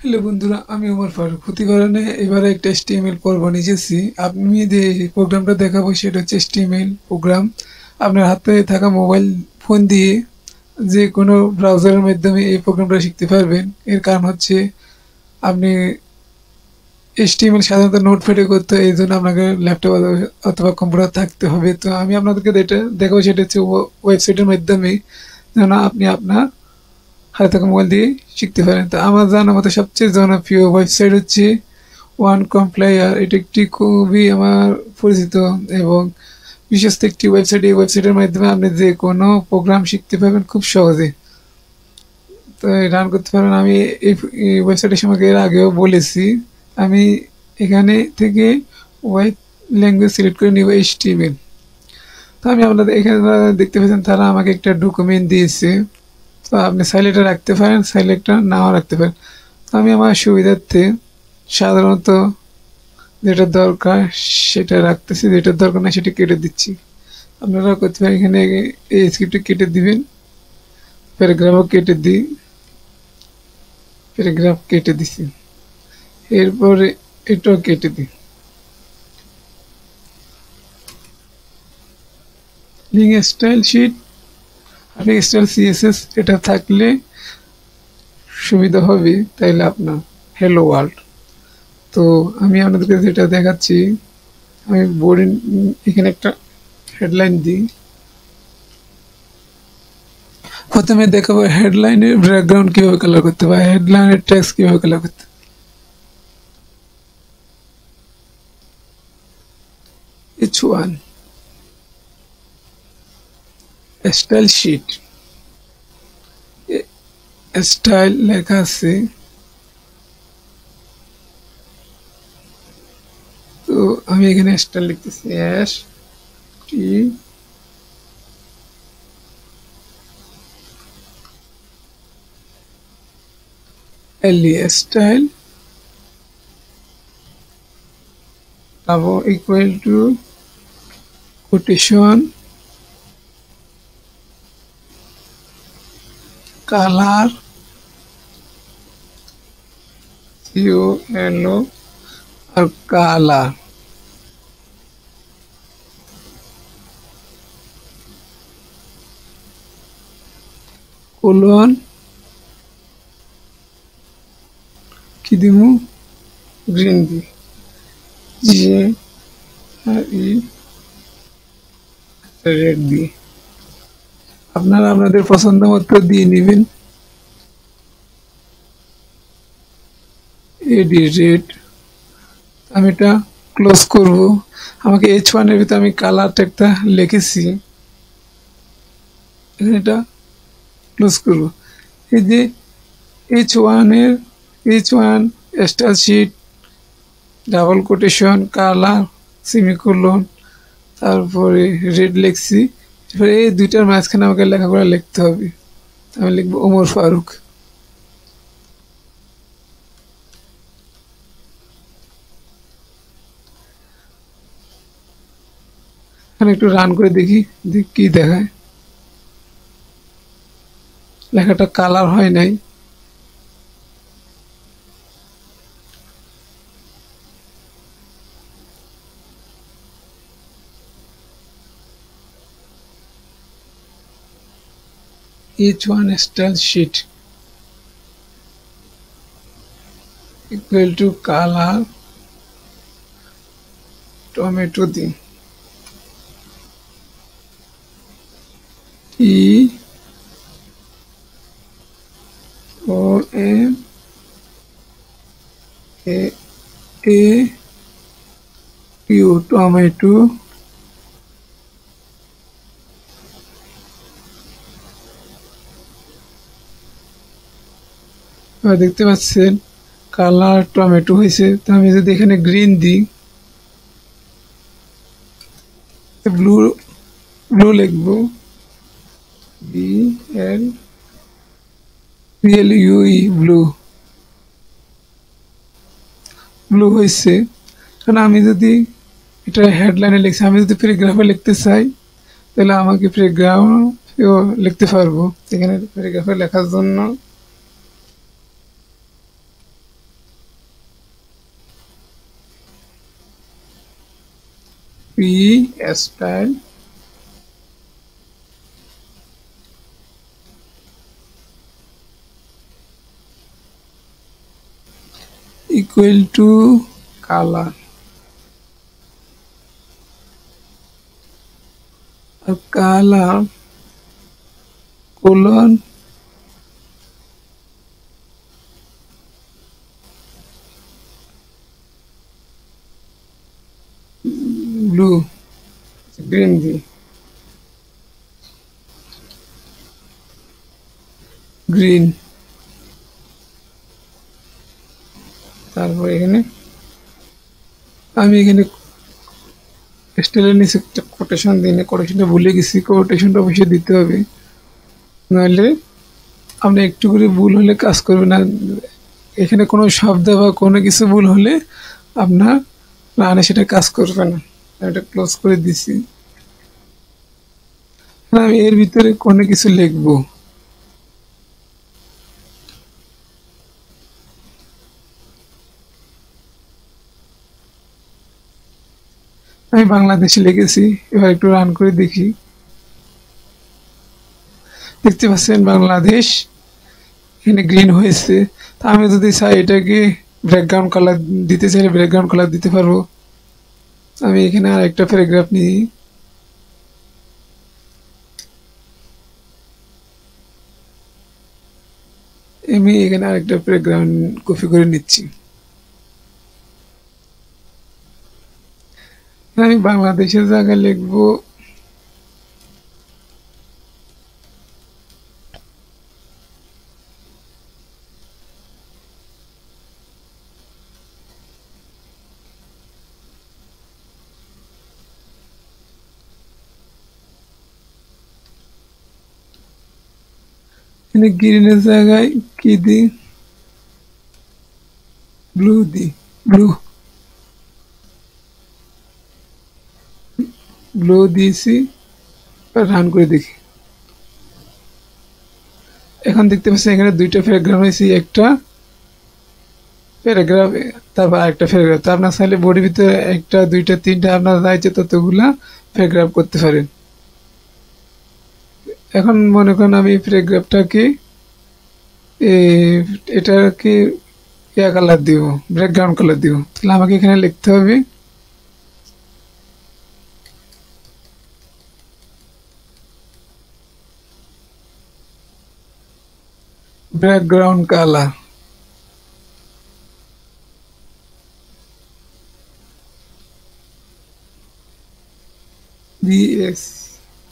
Hello বন্ধুরা, আমি ওমর ফারুক। প্রতিবারনে এবারে একটা HTML পর্ব নিয়েছি। আমি যে প্রোগ্রামটা দেখাবো সেটা হচ্ছে HTML প্রোগ্রাম। আপনার হাতে থাকা মোবাইল ফোন দিয়ে যে কোনো ব্রাউজারের মাধ্যমে এই প্রোগ্রামটা শিখতে পারবেন। এর কারণ হচ্ছে আপনি HTML সাধারণত নোটপ্যাডে করতে হয়, এই জন্য আপনাকে ল্যাপটপ অথবা কম্পিউটার থাকতে হবে। তো আমি আপনাদেরকে যেটা দেখাবো সেটা হচ্ছে ওয়েবসাইটের মাধ্যমে যেন আপনি আপনার হাতে থাকা মোবাইল দিয়ে শিখতে পারেন। তো আমার জানার মতো সবচেয়ে জনপ্রিয় ওয়েবসাইট হচ্ছে ওয়ান কমপ্লায়ার। এটি একটি খুবই আমার পরিচিত এবং বিশ্বস্ত একটি ওয়েবসাইট। এই ওয়েবসাইটের মাধ্যমে আপনি যে কোনো প্রোগ্রাম শিখতে পারবেন খুব সহজে। তো রান করতে পারবেন। আমি এই ওয়েবসাইটের সম্পর্কে এর আগেও বলেছি। আমি এখানে থেকে ওয়েব ল্যাঙ্গুয়েজ সিলেক্ট করে নিব HTML। তো আমি আপনাদের এখানে দেখতে পাচ্ছেন তারা আমাকে একটা ডকুমেন্ট দিয়েছে। তো আপনি চাইলে এটা রাখতে পারেন, চাইলে এটা নাও রাখতে পারেন। তো আমি আমার সুবিধার্থে সাধারণত যেটা দরকার সেটা রাখতেছি, যেটা দরকার না সেটা কেটে দিচ্ছি। আপনারা করতে পারেন, এখানে এই স্ক্রিপ্টটা কেটে দিবেন, প্যারাগ্রাফও কেটে দিই, প্যারাগ্রাফ কেটে দিছি। এরপরে এটাও কেটে দিই। লিঙ্ক স্টাইল শিট আর স্টাইল CSS এটা থাকলে সুবিধা হবে তাইলে আপনার। Hello world. তো আমি আপনাদেরকে যেটা দেখাচ্ছি, আমি বোর্ডে এখানে একটা হেডলাইন দিই। প্রথমে দেখাবো হেডলাইনের ব্যাকগ্রাউন্ড কিভাবে কালার করতে হয়, হেডলাইনের টেক্সট কিভাবে কালার করতে। H1 স্টাইল শিট, স্টাইল লেখা আছে। তো আমি এখানে স্টাইল লিখতেছি STLE style equal to quotation colour COLO আর কালার কোলন কি দিব, গ্রিন দি, যে আর ই রেড দি। আপনারা আপনাদের পছন্দ মতো দিয়ে নেবেন। এডি রেড, আমি এটা ক্লোজ করব। আমাকে H1 এর ভিতরে আমি কালারটা একটা লিখেছি, এটা ক্লোজ করব। এই যে H1 style sheet double quotation colour semicolon, তারপরে রেড লিখছি। এরপরে এই দুইটার মাঝখানে আমাকে লেখাগুলো লিখতে হবে। আমি লিখবো ওমর ফারুক। এখানে একটু রান করে দেখি কি দেখায়। লেখাটা কালার হয় নাই। H1 style sheet equal to color tomato দিন, TOMAAQ টমেটো। দেখতে পাচ্ছেন কালার টমেটো হয়েছে। তো আমি যদি এখানে গ্রিন দিই, ব্লু ব্লু লিখবো, BLUE ব্লু, ব্লু হয়েছে। কারণ আমি যদি এটা হেডলাইনে লিখছি, আমি যদি প্যারাগ্রাফে লিখতে চাই তাহলে আমাকে প্যারাগ্রাফেও লিখতে পারবো। এখানে প্যারাগ্রাফে লেখার জন্য P style equal to colour, আর কালার কোলন ব্লু, গ্রিন দিয়ে গ্রিন, তারপর এখানে আমি এখানে স্টাইলের নিচে একটা কোটেশন দিই না, কোটেশনটা ভুলে গেছি, কোটেশনটা অবশ্যই দিতে হবে, নাহলে আপনি একটু করে ভুল হলে কাজ করবে না। এখানে কোনো শব্দ বা কোনো কিছু ভুল হলে আপনার রানে সেটা কাজ করবে না। এটা ক্লোজ করে দিছি। আমি এর ভিতরে কোনো কিছু লিখবো, আমি বাংলাদেশে লিখেছি। এবার একটু রান করে দেখি। দেখতে পাচ্ছেন বাংলাদেশ এখানে গ্রিন হয়েছে। তা আমি যদি চাই এটাকে ব্যাকগ্রাউন্ড কালার দিতে চাইলে ব্যাকগ্রাউন্ড কালার দিতে পারবো। আমি এখানে আর একটা প্যারাগ্রাফ নিই, আমি এখানে আরেকটা প্যারাগ্রাফ কপি করে নিচ্ছি। আমি বাংলাদেশের জায়গায় লিখবো এখানে গ্রিনের জায়গায় কি দিই, ব্লু দিই, ব্লু ব্লু দিয়েছি। রান করে দেখি। এখন দেখতে পাচ্ছি এখানে দুইটা প্যারাগ্রাফ হয়েছে, একটা প্যারাগ্রাফ তারপর আরেকটা প্যারাগ্রাফ। তো আপনার চাইলে বডির ভিতরে একটা দুইটা তিনটা আপনার চাইছে ততগুলা প্যারাগ্রাফ করতে পারেন। এখন মনে করেন আমি প্যারাগ্রাফটাকে এটাকে ইয়া কালার দিব, ব্যাকগ্রাউন্ড কালার দিব। তাহলে আমাকে এখানে লিখতে হবে background colour,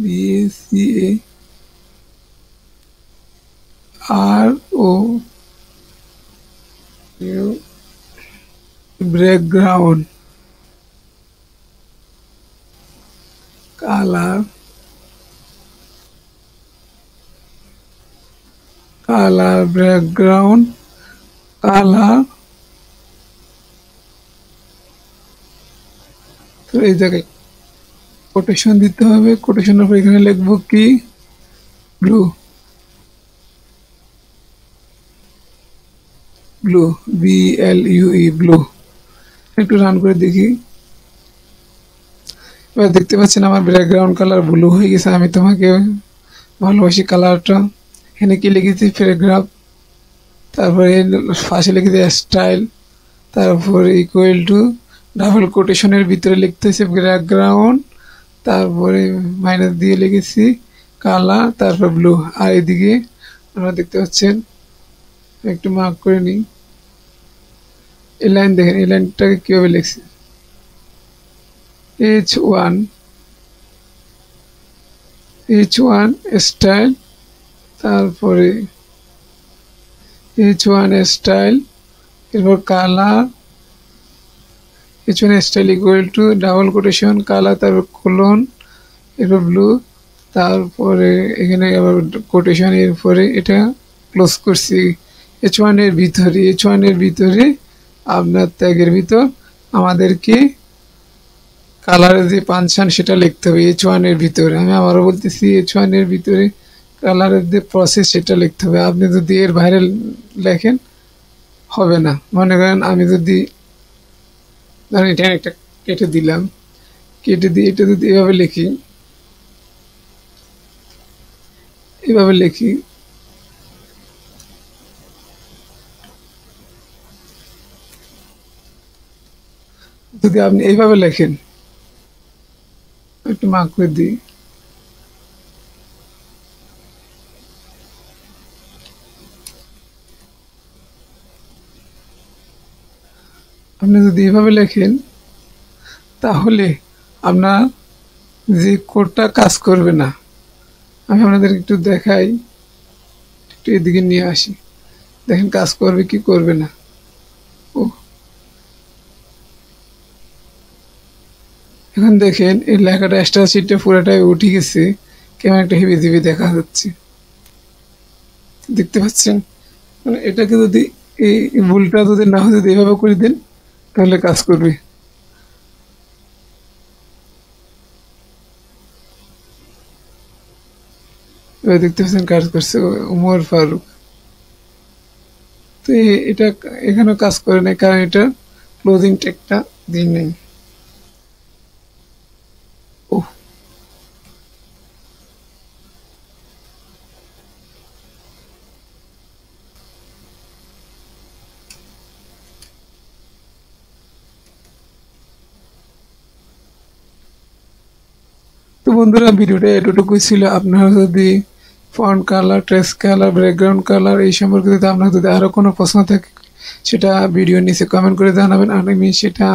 BSCA RO background colour, colour background colour. তো এই জায়গায় কোটেশন দিতে হবে। কোটেশনের পর এখানে লিখবো কি, ব্লু, ব্লু BLUE ব্লু। একটু রান করে দেখি। এবার দেখতে পাচ্ছেন আমার ব্যাকগ্রাউন্ড কালার ব্লু হয়ে গেছে। আমি তোমাকে ভালোবাসি কালারটা। এখানে কি লিখেছি, প্যারাগ্রাফ, তারপরে ফার্স্টে লিখেছি স্টাইল, তারপরে ইকুয়াল টু ডাবল কোটেশনের ভিতরে লিখতে হচ্ছে ব্যাকগ্রাউন্ড, তারপরে মাইনাস দিয়ে লিখেছি কালার, তারপর ব্লু। আর এদিকে আপনারা দেখতে পাচ্ছেন, একটু মার্ক করে নিই। এই লাইন দেখেন, এই লাইনটাকে কীভাবে লিখছি, H1 স্টাইল, তারপরে H1 স্টাইল, এরপর colour, H1 style equal two double quotation colour, তারপর কোলন, এরপর ব্লু, তারপরে এখানে আবার কোটেশন, এরপরে এটা ক্লোজ করছি। H1 এর ভিতরে, H1 এর ভিতরে আপনার ট্যাগের ভিতর আমাদেরকে কালারের যে ফাংশন সেটা লিখতে হবে H1 এর ভিতরে। আমি আবারও বলতেছি, H1 এর ভিতরে কালারের যে প্রসেস সেটা লিখতে হবে। আপনি যদি এর বাইরে লেখেন হবে না। মনে করেন আমি যদি ধরেন এটা একটা কেটে দিলাম, কেটে দিয়ে এটা যদি এভাবে লিখি, এভাবে লিখি, যদি আপনি এইভাবে লেখেন, একটু মার্ক করে দিই, আপনি যদি এভাবে লেখেন তাহলে আপনার যে কোডটা কাজ করবে না। আমি আপনাদের একটু দেখাই, একটু এদিকে নিয়ে আসি, দেখেন কাজ করবে কি করবে না। ও এখন দেখেন এই লেখাটা এক্সট্রা শিটটা পুরোটাই উঠে গেছে, কেমন একটা হেভি জিবি দেখা যাচ্ছে, দেখতে পাচ্ছেন? মানে এটাকে যদি এই ভুলটা যদি না হয়, যদি এভাবে করে দেন তাহলে কাজ করবে। এবার দেখতে পাচ্ছেন কাজ করছে উমর ফারুক। তো এটা এখানেও কাজ করে নাই, কারণ এটা ক্লোজিং ট্যাগটা দিই নেই। ও তো বন্ধুরা, ভিডিওটা এতটুকুই ছিল। আপনারা যদি font colour, text colour, background colour এই সম্পর্কে যদি আপনার যদি আরো কোনো প্রশ্ন থাকে, সেটা ভিডিও নিচে কমেন্ট করে জানাবেন, আর আমি সেটা